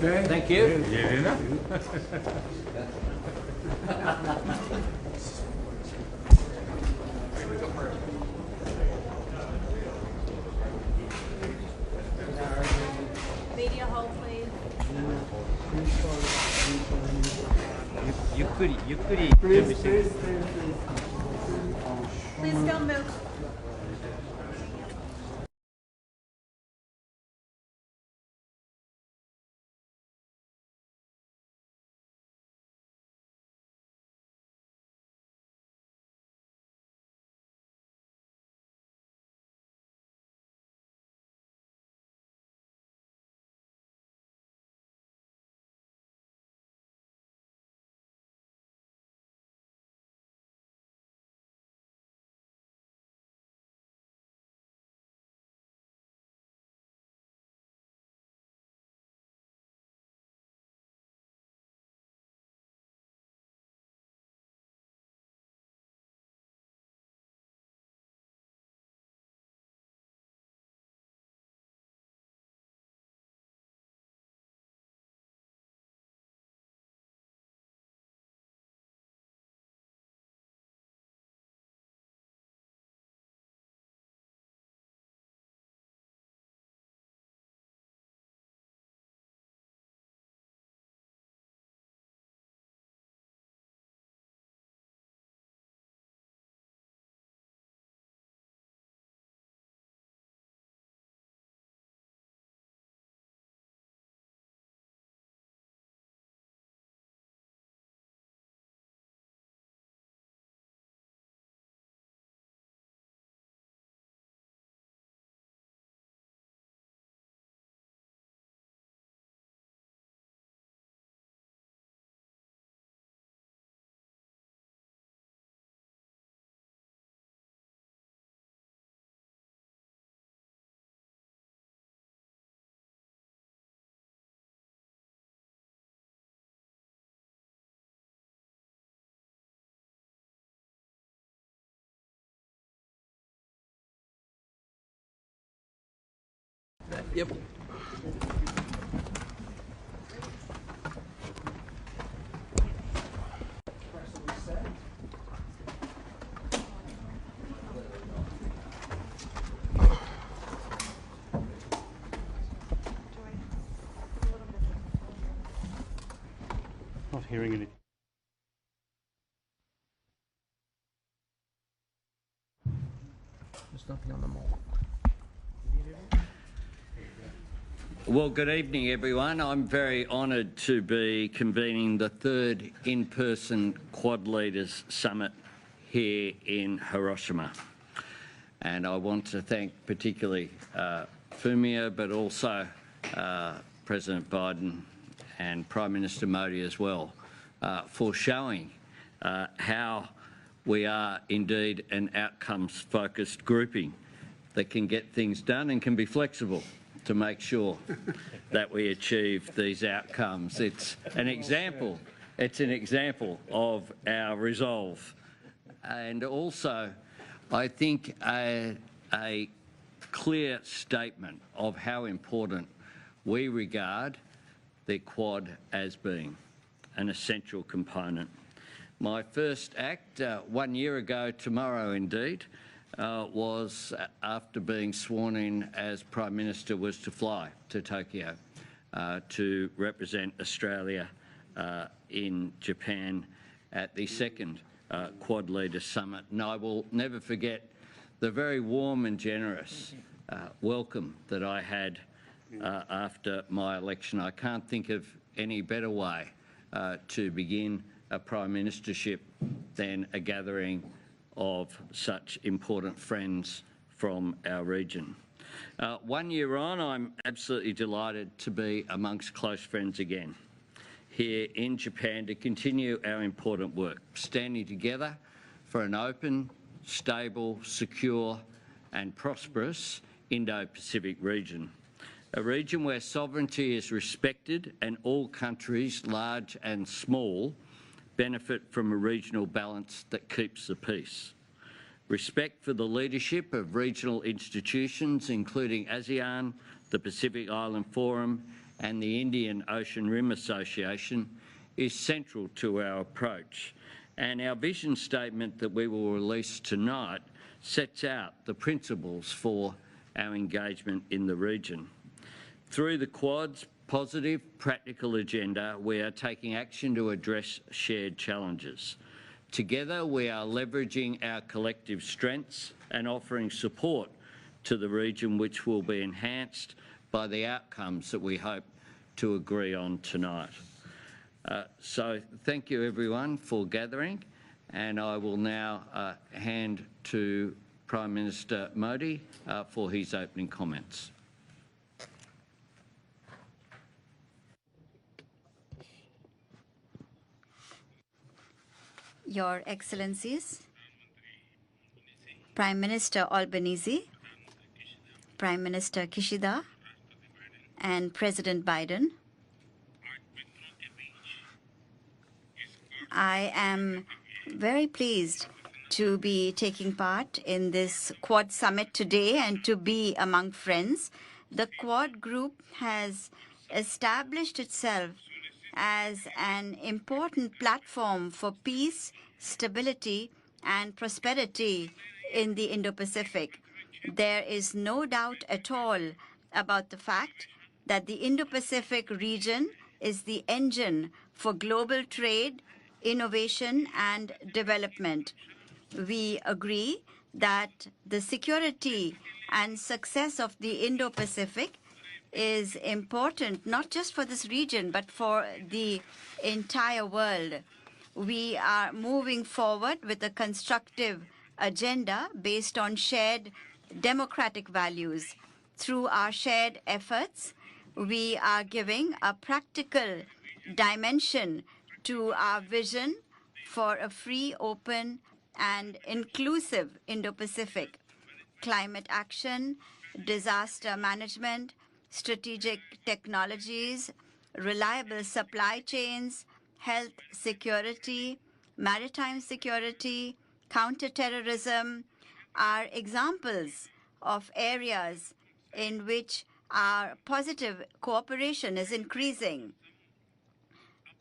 Okay. Thank you. Yeah, enough. Media hold, please. ゆっくり準備 Please, して please, please, please. Please don't move. Yep. Not hearing anything. There's nothing on the wall. Well, good evening, everyone. I'm very honoured to be convening the third in-person Quad Leaders Summit here in Hiroshima. And I want to thank particularly Fumio, but also President Biden and Prime Minister Modi as well, for showing how we are indeed an outcomes-focused grouping that can get things done and can be flexible to make sure that we achieve these outcomes. It's an example. It's an example of our resolve, and also, I think a clear statement of how important we regard the Quad as being an essential component. My first act 1 year ago tomorrow indeed was, after being sworn in as Prime Minister, was to fly to Tokyo to represent Australia in Japan at the second Quad Leaders Summit. And I will never forget the very warm and generous welcome that I had after my election. I can't think of any better way to begin a Prime Ministership than a gathering of such important friends from our region. 1 year on, I'm absolutely delighted to be amongst close friends again here in Japan to continue our important work, standing together for an open, stable, secure and prosperous Indo-Pacific region. A region where sovereignty is respected and all countries, large and small, benefit from a regional balance that keeps the peace. Respect for the leadership of regional institutions, including ASEAN, the Pacific Island Forum and the Indian Ocean Rim Association is central to our approach. And our vision statement that we will release tonight sets out the principles for our engagement in the region. Through the Quad's positive, practical agenda, we are taking action to address shared challenges. Together, we are leveraging our collective strengths and offering support to the region, which will be enhanced by the outcomes that we hope to agree on tonight. So thank you everyone for gathering, and I will now hand to Prime Minister Modi for his opening comments. Your Excellencies, Prime Minister Albanese, Prime Minister Kishida, and President Biden, I am very pleased to be taking part in this Quad Summit today and to be among friends. The Quad Group has established itself as an important platform for peace, stability, and prosperity in the Indo-Pacific. There is no doubt at all about the fact that the Indo-Pacific region is the engine for global trade, innovation, and development. We agree that the security and success of the Indo-Pacific is important, not just for this region, but for the entire world. We are moving forward with a constructive agenda based on shared democratic values. Through our shared efforts, we are giving a practical dimension to our vision for a free, open, and inclusive Indo-Pacific. Climate action, disaster management, strategic technologies, reliable supply chains, health security, maritime security, counterterrorism are examples of areas in which our positive cooperation is increasing.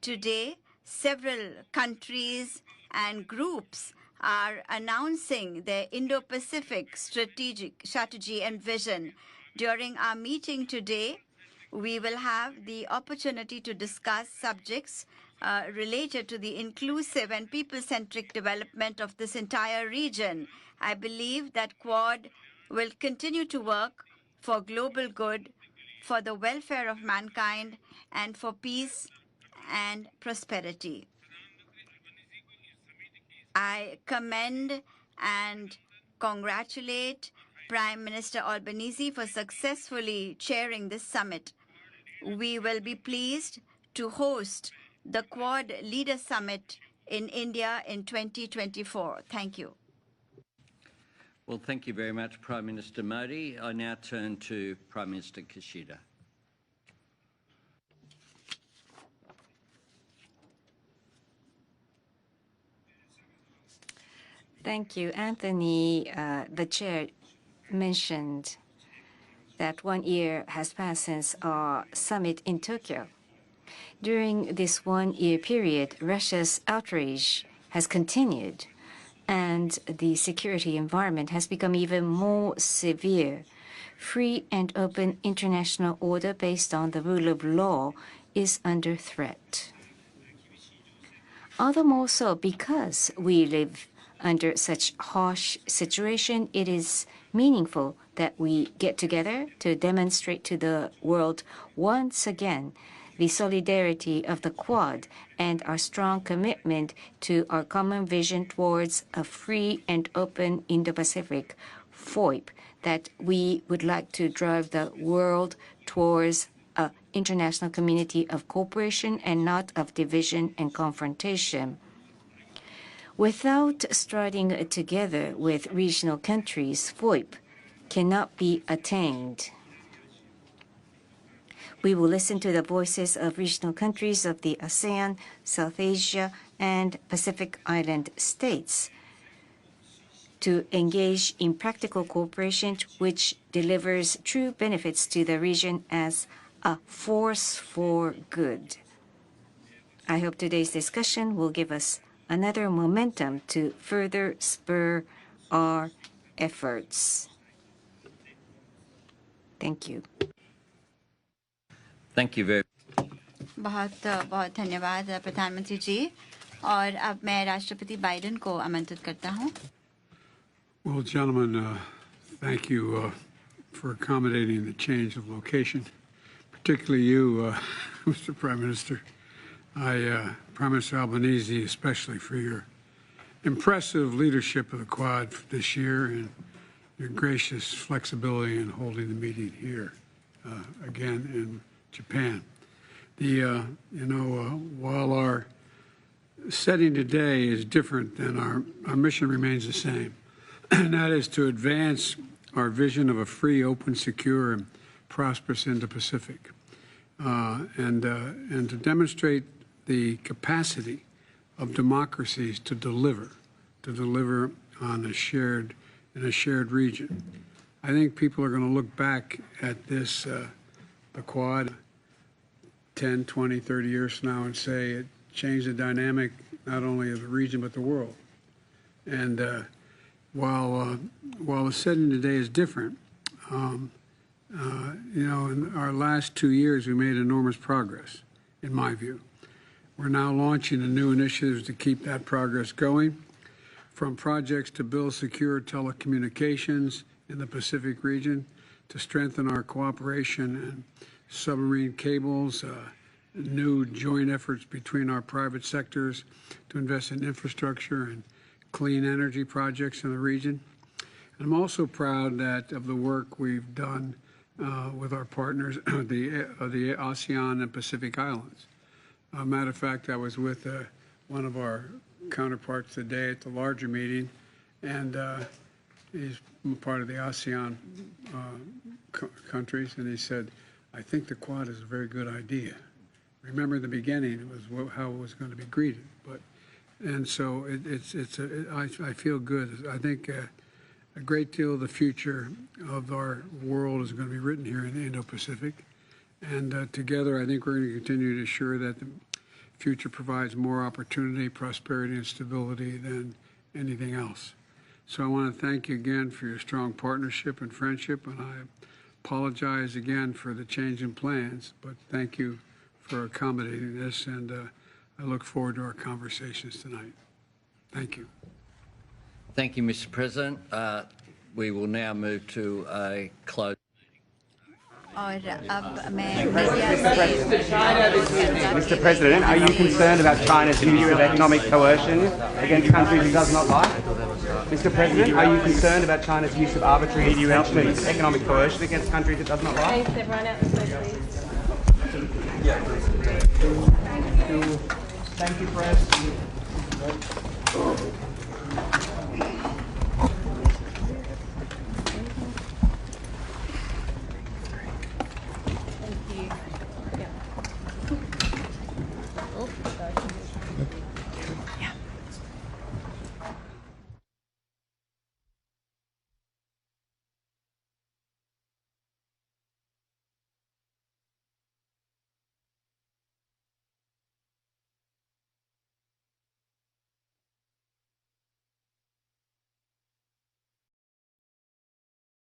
Today, several countries and groups are announcing their Indo-Pacific strategy and vision. During our meeting today, we will have the opportunity to discuss subjects related to the inclusive and people-centric development of this entire region. I believe that Quad will continue to work for global good, for the welfare of mankind, and for peace and prosperity. I commend and congratulate Prime Minister Albanese for successfully chairing this summit. We will be pleased to host the Quad Leader Summit in India in 2024. Thank you. Well, thank you very much, Prime Minister Modi. I now turn to Prime Minister Kishida. Thank you, Anthony. The chair mentioned that 1 year has passed since our summit in Tokyo. During this 1 year period, Russia's outrage has continued, and the security environment has become even more severe. Free and open international order based on the rule of law is under threat. All the more so because we live under such harsh situation, it is meaningful that we get together to demonstrate to the world once again the solidarity of the Quad and our strong commitment to our common vision towards a free and open Indo-Pacific, FOIP, that we would like to drive the world towards an international community of cooperation and not of division and confrontation. Without striding together with regional countries, FOIP cannot be attained. We will listen to the voices of regional countries of the ASEAN, South Asia, and Pacific Island states to engage in practical cooperation which delivers true benefits to the region as a force for good. I hope today's discussion will give us another momentum to further spur our efforts. Thank you. Thank you very बहुत बहुत धन्यवाद प्रधानमंत्री जी और अब मैं राष्ट्रपति Biden को आमंत्रित करता हूं. Well, gentlemen, thank you for accommodating the change of location, particularly you, Mr. Prime Minister. Prime Minister Albanese, especially for your impressive leadership of the Quad this year and your gracious flexibility in holding the meeting here again in Japan. While our setting today is different than our mission remains the same, and that is to advance our vision of a free, open, secure, and prosperous Indo-Pacific, and to demonstrate the capacity of democracies to deliver on a shared region. I think people are going to look back at this, the Quad, 10, 20, 30 years from now and say it changed the dynamic not only of the region but the world. And while the setting today is different, in our last 2 years we made enormous progress, in my view. We're now launching a new initiatives to keep that progress going, from projects to build secure telecommunications in the Pacific region, to strengthen our cooperation in submarine cables, new joint efforts between our private sectors to invest in infrastructure and clean energy projects in the region. And I'm also proud of the work we've done with our partners, the ASEAN and Pacific Islands. Matter of fact, I was with one of our counterparts today at the larger meeting, and he's part of the ASEAN countries, and he said, I think the Quad is a very good idea. Remember in the beginning, it was how it was going to be greeted, and so I feel good. I think a great deal of the future of our world is going to be written here in the Indo-Pacific, and together I think we're going to continue to ensure that the future provides more opportunity, prosperity, and stability than anything else. So I want to thank you again for your strong partnership and friendship, and I apologize again for the change in plans, but thank you for accommodating this, and I look forward to our conversations tonight. Thank you. Thank you, Mr. President. We will now move to a close. और अब मैं media से Mr. President, are you concerned about China's use of economic coercion against countries it does not like? Mr. President, are you concerned about China's use of arbitrary sanctions, economic coercion against countries it does not like? Thanks, everyone. Out the smoke, please. Thank you, Press.